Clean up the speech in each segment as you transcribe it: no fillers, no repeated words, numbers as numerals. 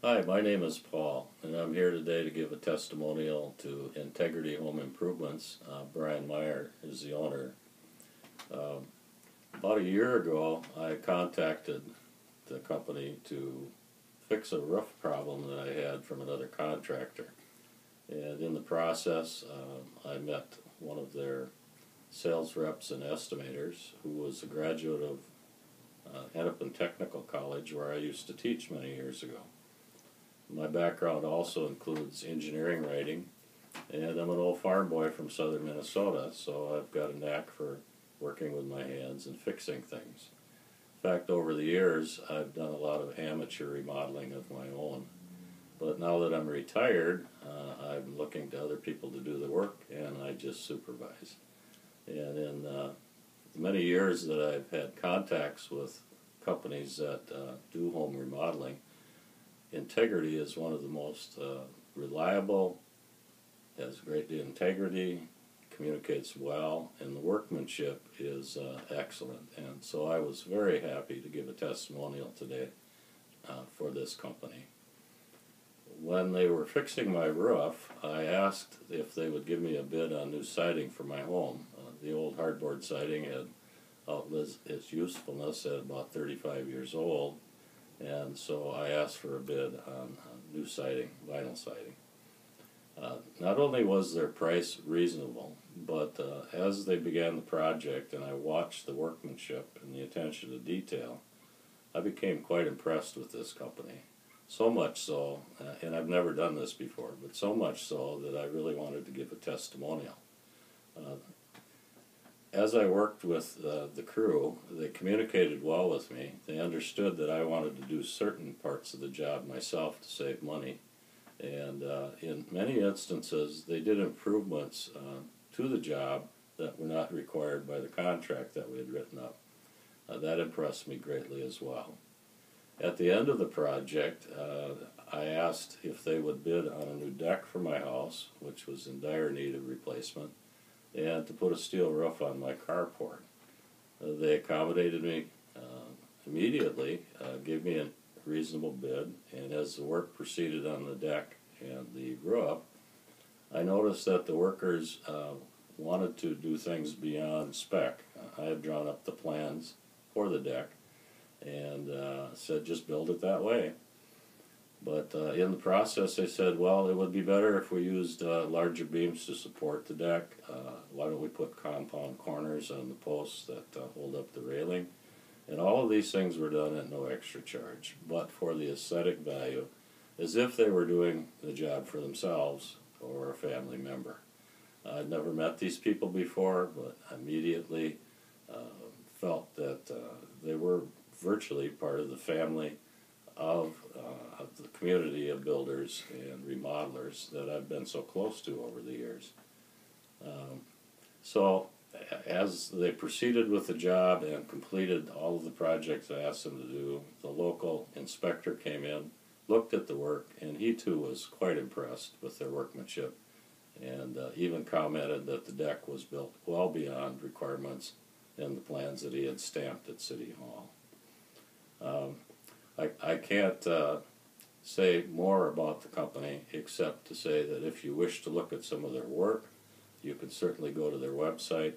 Hi, my name is Paul, and I'm here today to give a testimonial to Integrity Home Improvements. Brian Meyer is the owner. About a year ago, I contacted the company to fix a roof problem that I had from another contractor. And in the process, I met one of their sales reps and estimators who was a graduate of Hennepin Technical College, where I used to teach many years ago. My background also includes engineering writing, and I'm an old farm boy from southern Minnesota, so I've got a knack for working with my hands and fixing things. In fact, over the years, I've done a lot of amateur remodeling of my own. But now that I'm retired, I'm looking to other people to do the work, and I just supervise. And in the many years that I've had contacts with companies that do home remodeling, Integrity is one of the most reliable, has great integrity, communicates well, and the workmanship is excellent. And so I was very happy to give a testimonial today for this company. When they were fixing my roof, I asked if they would give me a bid on new siding for my home. The old hardboard siding had outlived its usefulness at about 35 years old. And so I asked for a bid on new siding, vinyl siding. Not only was their price reasonable, but as they began the project and I watched the workmanship and the attention to detail, I became quite impressed with this company. So much so, and I've never done this before, but so much so that I really wanted to give a testimonial. As I worked with the crew, they communicated well with me. They understood that I wanted to do certain parts of the job myself to save money. And in many instances, they did improvements to the job that were not required by the contract that we had written up. That impressed me greatly as well. At the end of the project, I asked if they would bid on a new deck for my house, which was in dire need of replacement, and to put a steel roof on my carport. They accommodated me immediately, gave me a reasonable bid, and as the work proceeded on the deck and the roof, I noticed that the workers wanted to do things beyond spec. I had drawn up the plans for the deck and said just build it that way. But in the process, they said, well, it would be better if we used larger beams to support the deck. Why don't we put compound corners on the posts that hold up the railing? And all of these things were done at no extra charge, but for the aesthetic value, as if they were doing the job for themselves or a family member. I'd never met these people before, but immediately felt that they were virtually part of the family of the community of builders and remodelers that I've been so close to over the years. So as they proceeded with the job and completed all of the projects I asked them to do, the local inspector came in, looked at the work, and he too was quite impressed with their workmanship, and even commented that the deck was built well beyond requirements and the plans that he had stamped at City Hall. I can't say more about the company except to say that if you wish to look at some of their work, you can certainly go to their website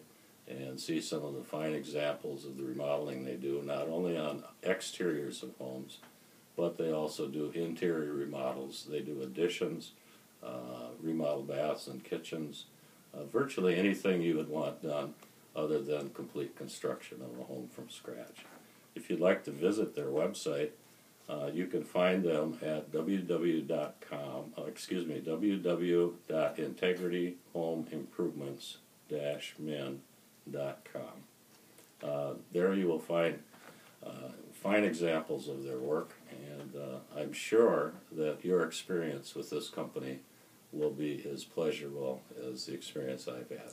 and see some of the fine examples of the remodeling they do, not only on exteriors of homes, but they also do interior remodels. They do additions, remodel baths and kitchens, virtually anything you would want done other than complete construction of a home from scratch. If you'd like to visit their website, you can find them at www.integrityhomeimprovements-min.com. There you will find fine examples of their work, and I'm sure that your experience with this company will be as pleasurable as the experience I've had.